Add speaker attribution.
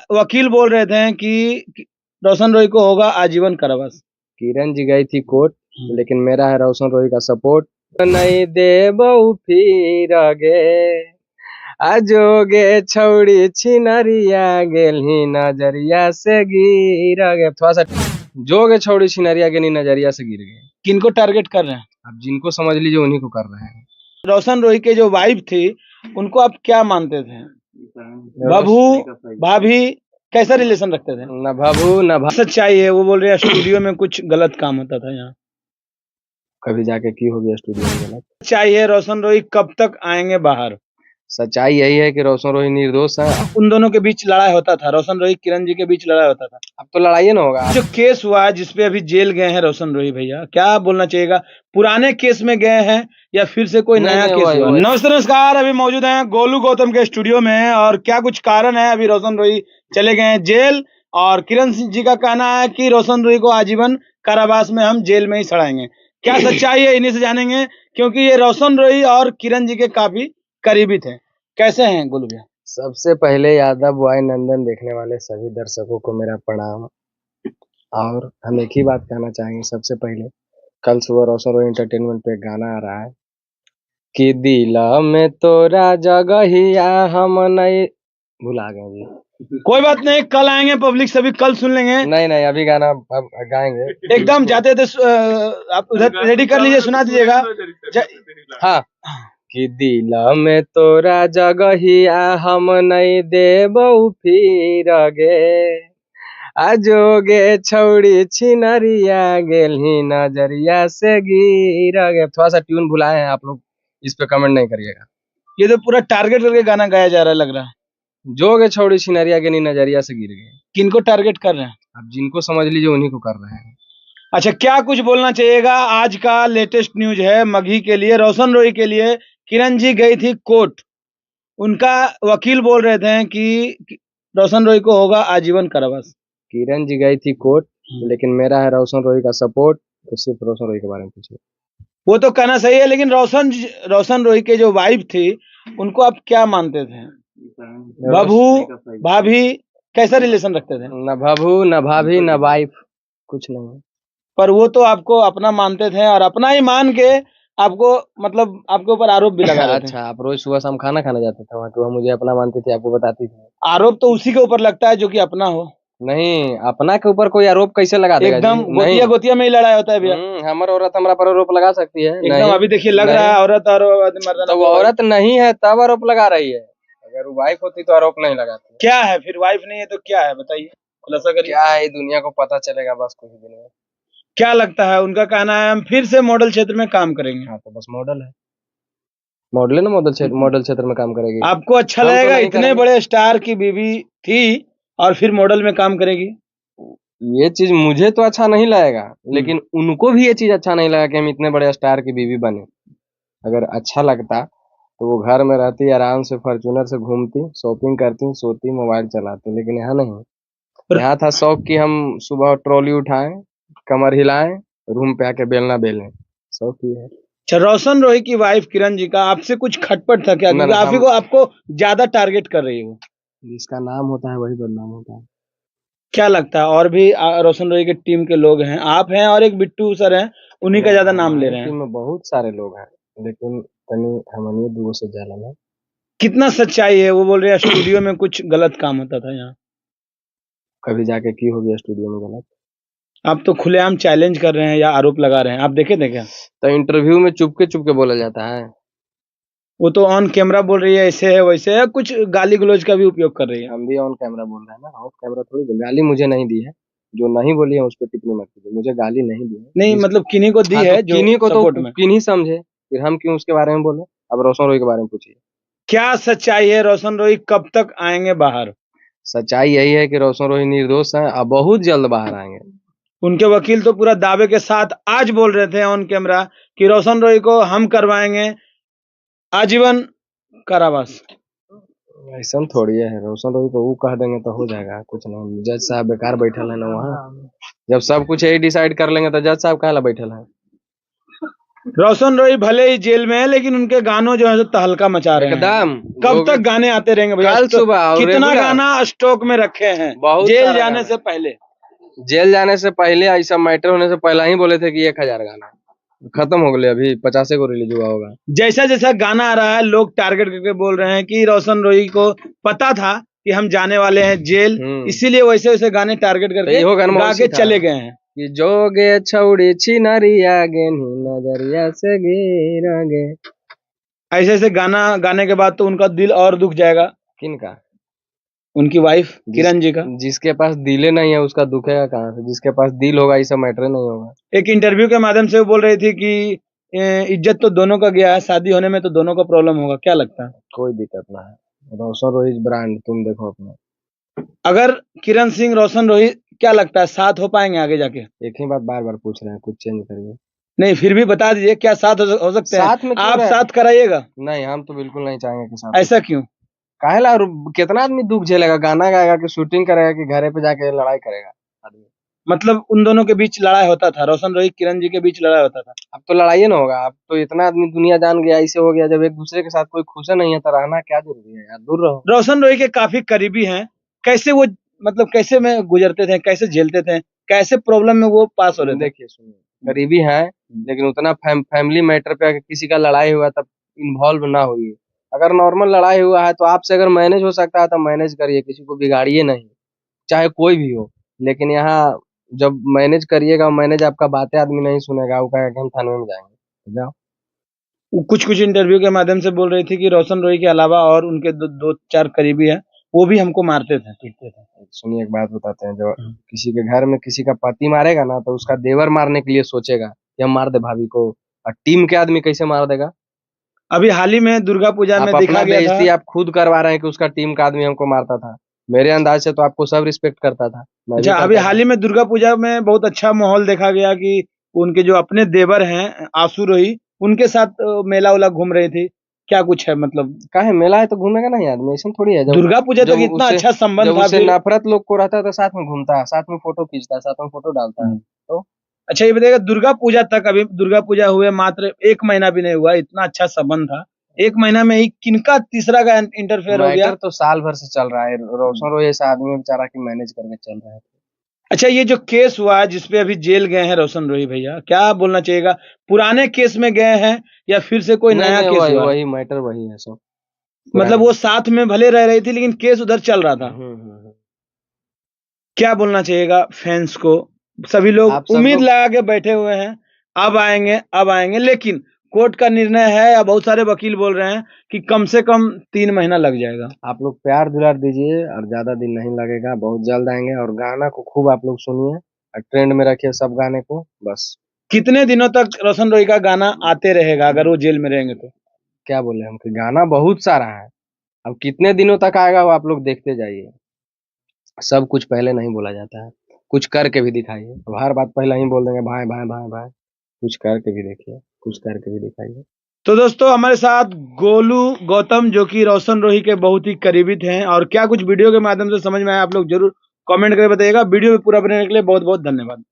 Speaker 1: वकील बोल रहे थे कि रोशन रोही को होगा आजीवन कारावास।
Speaker 2: किरण जी गई थी कोर्ट, लेकिन मेरा है रोशन रोही का सपोर्ट। नहीं देबऊ फिर गे आजोगे छौड़ी छिनरिया गेलही नजरिया से गिर गए। थोड़ा सा जोगे छौड़ी छिनरिया गेली नजरिया से गिर गए।
Speaker 1: किनको टारगेट कर रहे हैं?
Speaker 2: अब जिनको समझ लीजिए उन्हीं को कर रहे हैं।
Speaker 1: रोशन रोही के जो वाइफ थी उनको आप क्या मानते थे? बाबू भाभी कैसा रिलेशन रखते थे?
Speaker 2: न भभू न
Speaker 1: सच्चाई है वो बोल रहे हैं स्टूडियो में कुछ गलत काम होता था यहाँ।
Speaker 2: कभी जाके की हो गया स्टूडियो में गलत।
Speaker 1: सच्चाई है रोशन रोही कब तक आएंगे बाहर?
Speaker 2: सच्चाई यही है कि रोशन रोही निर्दोष है।
Speaker 1: उन दोनों के बीच लड़ाई होता था, रोशन रोही किरण जी के बीच लड़ाई होता था।
Speaker 2: अब तो लड़ाई ना होगा।
Speaker 1: जो केस हुआ है जिसपे अभी जेल गए हैं रोशन रोही भैया, क्या बोलना चाहिएगा? पुराने केस में गए हैं या फिर से कोई नया केस हुआ? नमस्ते नमस्कार, अभी मौजूद हैं गोलू गौतम के स्टूडियो में और क्या कुछ कारण है अभी रोशन रोही चले गए हैं जेल और किरण जी का कहना है कि रोशन रोही को आजीवन कारावास में हम जेल में ही सड़ाएंगे। क्या सच्चाई है इन्हीं से जानेंगे, क्योंकि ये रोशन रोही और किरण जी के काफी करीबी थे। कैसे हैं गोलू भैया?
Speaker 2: सबसे पहले यादव बॉय नंदन देखने वाले सभी दर्शकों को मेरा प्रणाम। और हम एक ही बात कहना चाहेंगे। सबसे पहले कल सुबह रोशन रोही एंटरटेनमेंट पे गाना आ रहा है कि दिल में तोरा जगहिया हम नहीं भुला गए जी।
Speaker 1: कोई बात नहीं, कल आएंगे, पब्लिक सभी कल सुन लेंगे।
Speaker 2: नहीं अभी गाना अब गाएंगे
Speaker 1: एकदम जाते थे आप उधर रेडी कर लीजिए, सुना दीजिएगा।
Speaker 2: हाँ कि दिल में तोरा जगहिया हम नहीं देबऊ फिर गे आजोगे छौड़ी छिनरिया गेलही नजरिया से गिर गए। थोड़ा सा ट्यून भुलाए हैं आप लोग, इस पे कमेंट नहीं करिएगा।
Speaker 1: ये तो पूरा टारगेट करके गाना गाया जा रहा है लग रहा है।
Speaker 2: जोगे छौड़ी छिनरिया गेलही नजरिया से गिर गए।
Speaker 1: किनको टारगेट कर रहे हैं?
Speaker 2: अब जिनको समझ लीजिए उन्हीं को कर रहे हैं।
Speaker 1: अच्छा, क्या कुछ बोलना चाहिएगा? आज का लेटेस्ट न्यूज है मगही के लिए, रोशन रोही के लिए। किरण जी गई थी कोर्ट, उनका वकील बोल रहे थे कि रोशन रोही को होगा आजीवन कारावास।
Speaker 2: किरण जी गई थी कोर्ट, लेकिन मेरा है रोशन रोही का सपोर्ट। तो सिर्फ रोशन रोही के बारे में पूछिए।
Speaker 1: वो तो कहना सही है, लेकिन रोशन रोही के जो वाइफ थी उनको आप क्या मानते थे? बाबू भाभी कैसा रिलेशन रखते थे?
Speaker 2: न भभू न भाभी न वाइफ, कुछ नहीं।
Speaker 1: पर वो तो आपको अपना मानते थे और अपना ही मान के आपको मतलब आपके ऊपर आरोप भी लगा रहे थे।
Speaker 2: अच्छा, आप रोज सुबह शाम खाना खाने जाते थे वहाँ, तो वह मुझे अपना मानती थी, आपको बताती थी।
Speaker 1: आरोप तो उसी के ऊपर लगता है जो कि अपना हो।
Speaker 2: नहीं, अपना के ऊपर कोई आरोप कैसे लगा देगा?
Speaker 1: एकदम गोतिया गोतिया में ही लड़ाई होता है भैया।
Speaker 2: हमारा औरत हमारा पर आरोप लगा सकती है?
Speaker 1: एकदम अभी देखिए लग रहा है औरत और मर्दाना।
Speaker 2: तो वो औरत नहीं है तब आरोप लगा रही है, अगर वो वाइफ होती तो आरोप नहीं लगाती।
Speaker 1: क्या है फिर? वाइफ नहीं है तो क्या है बताइए, खुलासा करिए।
Speaker 2: क्या है, दुनिया को पता चलेगा बस कुछ दिन में।
Speaker 1: क्या लगता है? उनका कहना है हम फिर से मॉडल क्षेत्र में काम करेंगे।
Speaker 2: हाँ तो बस मॉडल है, मॉडल है ना, मॉडल क्षेत्र में काम करेगी।
Speaker 1: आपको अच्छा लगेगा? इतने बड़े स्टार की बीवी थी और फिर मॉडल में काम करेगी?
Speaker 2: ये चीज मुझे तो अच्छा नहीं लगेगा, लेकिन उनको भी ये चीज अच्छा नहीं लगा कि हम इतने बड़े स्टार की बीवी बने। अगर अच्छा लगता तो वो घर में रहती, आराम से फॉर्च्यूनर से घूमती, शॉपिंग करती, सोती, मोबाइल चलाती। लेकिन यहाँ नहीं, यहाँ था शौक कि हम सुबह ट्रॉली उठाएं, कमर हिलाएं, रूम पे आके बेलना बेलें। शौक ही है।
Speaker 1: अच्छा, रोशन रोही की वाइफ किरण जी का आपसे कुछ खटपट था क्या? क्योंकि आप ही को आपको ज्यादा टारगेट कर रही है वो।
Speaker 2: जिसका नाम होता है वही बदनाम होता है।
Speaker 1: क्या लगता है? और भी रोशन रोही के टीम के लोग हैं, आप हैं और एक बिट्टू सर हैं, उन्हीं का ज्यादा नाम ले रहे हैं।
Speaker 2: टीम में बहुत सारे लोग हैं, लेकिन तनी हमनी दूगो से जलन है।
Speaker 1: कितना सच्चाई है? वो बोल रहे हैं स्टूडियो में कुछ गलत काम होता था यहाँ।
Speaker 2: कभी जाके की हो गया स्टूडियो में गलत?
Speaker 1: आप तो खुलेआम चैलेंज कर रहे हैं या आरोप लगा रहे हैं, आप देखे थे क्या?
Speaker 2: तो इंटरव्यू में चुपके बोला जाता है।
Speaker 1: वो तो ऑन कैमरा बोल रही है ऐसे है वैसे है, कुछ गाली गलौज का भी उपयोग कर रही है।
Speaker 2: हम भी ऑन कैमरा बोल रहे हैं ना, ऑफ कैमरा थोड़ी बोल। गाली मुझे नहीं दी है, जो नहीं बोली है उस पर टिप्पणी मत कीजिए। मुझे गाली नहीं दी है।
Speaker 1: नहीं मतलब किन्हीं को दी है, जो
Speaker 2: किन्हीं को तो
Speaker 1: सपोर्ट में।
Speaker 2: किन्हीं समझे, फिर हम क्यों उसके बारे में बोले? अब रोशन रोही के बारे में पूछिए।
Speaker 1: क्या सच्चाई है? रोशन रोही कब तक आएंगे बाहर?
Speaker 2: सच्चाई यही है कि रोशन रोही निर्दोष है, अब बहुत जल्द बाहर आएंगे।
Speaker 1: उनके वकील तो पूरा दावे के साथ आज बोल रहे थे ऑन कैमरा कि रोशन रोही को हम करवाएंगे आजीवन कारावास।
Speaker 2: ऐसा थोड़ी है, रोशन रोही को वो कह देंगे तो हो जाएगा, कुछ नहीं। जज साहब बेकार बैठल है ना वहाँ, जब सब कुछ यही डिसाइड कर लेंगे तो जज साहब काहे ला बैठल है?
Speaker 1: रोशन रोही भले ही जेल में है, लेकिन उनके गानों जो है तो तहलका मचा रहे हैं
Speaker 2: एकदम।
Speaker 1: कब तक गाने आते रहेंगे भैया?
Speaker 2: कल सुबह और
Speaker 1: कितना
Speaker 2: regular।
Speaker 1: गाना स्टॉक में रखे हैं
Speaker 2: बहुत
Speaker 1: जेल
Speaker 2: सारा
Speaker 1: जाने
Speaker 2: गाना।
Speaker 1: से पहले?
Speaker 2: जेल जाने से पहले, ऐसा मैटर होने से पहले ही बोले थे कि 1000 गाना खत्म हो गए, अभी 50 को रिलीज हुआ होगा।
Speaker 1: जैसा जैसा गाना आ रहा है लोग टारगेट करके बोल रहे हैं कि रोशन रोही को पता था कि हम जाने वाले हैं जेल, इसीलिए वैसे वैसे गाने टारगेट करके गा के चले गए हैं
Speaker 2: कि जोगे छौड़ी छिनरिया गे नजरिया से गिरा गे।
Speaker 1: ऐसे ऐसे गाना गाने के बाद तो उनका दिल और दुख जाएगा।
Speaker 2: किनका?
Speaker 1: उनकी वाइफ किरण जी का।
Speaker 2: जिसके पास दिले नहीं है उसका दुखेगा कहाँ से? जिसके पास दिल होगा ऐसा मैटर नहीं होगा।
Speaker 1: एक इंटरव्यू के माध्यम से वो बोल रही थी कि इज्जत तो दोनों का गया है, शादी होने में तो दोनों का प्रॉब्लम होगा। क्या लगता है?
Speaker 2: कोई दिक्कत ना है, रोशन रोही ब्रांड तुम देखो अपना।
Speaker 1: अगर किरण सिंह रोशन रोही, क्या लगता है साथ हो पाएंगे आगे जाके?
Speaker 2: एक ही बात बार बार पूछ रहे हैं, कुछ चेंज करिए।
Speaker 1: नहीं, फिर भी बता दीजिए, क्या साथ हो सकते हैं?
Speaker 2: साथ में
Speaker 1: आप साथ कराइएगा?
Speaker 2: नहीं, हम तो बिल्कुल नहीं चाहेंगे कि साथ।
Speaker 1: ऐसा क्यों?
Speaker 2: काहेला? कितना आदमी दुख झेलेगा? गाना गाएगा कि शूटिंग करेगा कि घरे पे जाके लड़ाई करेगा आदमी?
Speaker 1: मतलब उन दोनों के बीच लड़ाई होता था, रोशन रोही किरण जी के बीच लड़ाई होता था।
Speaker 2: अब तो लड़ाई ना होगा। अब तो इतना आदमी दुनिया जान गया, ऐसे हो गया। जब एक दूसरे के साथ कोई खुश नहीं है तो रहना क्या जरूरी है यार? दूर रहो।
Speaker 1: रोशन रोही के काफी करीबी हैं, कैसे वो, मतलब कैसे में गुजरते थे, कैसे झेलते थे, कैसे प्रॉब्लम में वो पास हो रहे थे?
Speaker 2: देखिए सुनिए, करीबी है, लेकिन उतना फैमिली मैटर पे अगर किसी का लड़ाई हुआ तब इन्वॉल्व ना होइए। अगर नॉर्मल लड़ाई हुआ है तो आपसे अगर मैनेज हो सकता है तो मैनेज करिए, किसी को बिगाड़िए नहीं, चाहे कोई भी हो। लेकिन यहाँ जब मैनेज करिएगा, मैनेज आपका बातें आदमी नहीं सुनेगा, वो कहेगा कि हम थाने में जाएंगे, तो जाओ।
Speaker 1: वो कुछ कुछ इंटरव्यू के माध्यम से बोल रही थी कि रोशन रोही के अलावा और उनके दो चार करीबी हैं, वो भी हमको मारते थे, पीटते थे।
Speaker 2: सुनिए एक बात बताते हैं, जो किसी के घर में किसी का पति मारेगा ना तो उसका देवर मारने के लिए सोचेगा कि हम मार दे भाभी को, और टीम के आदमी कैसे मार देगा?
Speaker 1: अभी हाल ही में दुर्गा पूजा में देखा गया था।
Speaker 2: आप खुद करवा रहे हैं कि उसका टीम का आदमी हमको मारता था। मेरे अंदाज से तो आपको सब रिस्पेक्ट करता था।
Speaker 1: अच्छा, अभी हाल ही में दुर्गा पूजा में बहुत अच्छा माहौल देखा गया कि उनके जो अपने देवर हैं आंसू रोही, उनके साथ मेला उला घूम रही थी। क्या कुछ है मतलब?
Speaker 2: काहे मेला है तो घूमेगा नहीं आदमी? ऐसा थोड़ी है।
Speaker 1: दुर्गा पूजा तक इतना अच्छा संबंध था,
Speaker 2: उससे नफरत लोग को रहता है तो साथ में घूमता है, साथ में फोटो खींचता है, साथ में फोटो डालता है। तो
Speaker 1: अच्छा ये बताइएगा, दुर्गा पूजा तक, अभी दुर्गा पूजा हुए मात्र 1 महीना भी नहीं हुआ, इतना अच्छा संबंध था, 1 महीना में ही किनका तीसरा का इंटरफेयर हो गया?
Speaker 2: तो साल भर से चल रहा है। रोशन रोही ऐसा आदमी बेचारा की मैनेज करके चल रहा है।
Speaker 1: अच्छा, ये जो केस हुआ है जिसपे अभी जेल गए हैं रोशन रोही भैया, क्या बोलना चाहिएगा? पुराने केस में गए हैं या फिर से कोई नया केस हुआ?
Speaker 2: वही मैटर वही है सब।
Speaker 1: मतलब वो साथ में भले रह रही थी लेकिन केस उधर चल रहा था। क्या बोलना चाहिएगा फैंस को? सभी लोग उम्मीद लगा के बैठे हुए हैं, अब आएंगे अब आएंगे, लेकिन कोर्ट का निर्णय है या बहुत सारे वकील बोल रहे हैं कि कम से कम 3 महीना लग जाएगा।
Speaker 2: आप लोग प्यार दुलार दीजिए और ज्यादा दिन नहीं लगेगा, बहुत जल्द आएंगे। और गाना को खूब आप लोग सुनिए और ट्रेंड में रखिए सब गाने को। बस
Speaker 1: कितने दिनों तक रोशन रोही का गाना आते रहेगा अगर वो जेल में रहेंगे तो?
Speaker 2: क्या बोले हम कि गाना बहुत सारा है, अब कितने दिनों तक आएगा वो आप लोग देखते जाइए। सब कुछ पहले नहीं बोला जाता है, कुछ करके भी दिखाइए। अब हर बात पहले ही बोल देंगे भाई भाई भाई भाई, कुछ करके भी देखिए, कुछ करके भी दिखाइए।
Speaker 1: तो दोस्तों हमारे साथ गोलू गौतम, जो कि रोशन रोही के बहुत ही करीबी थे, और क्या कुछ वीडियो के माध्यम से समझ में आया आप लोग जरूर कमेंट करके बताइएगा। वीडियो में पूरा बनाने के लिए बहुत बहुत धन्यवाद।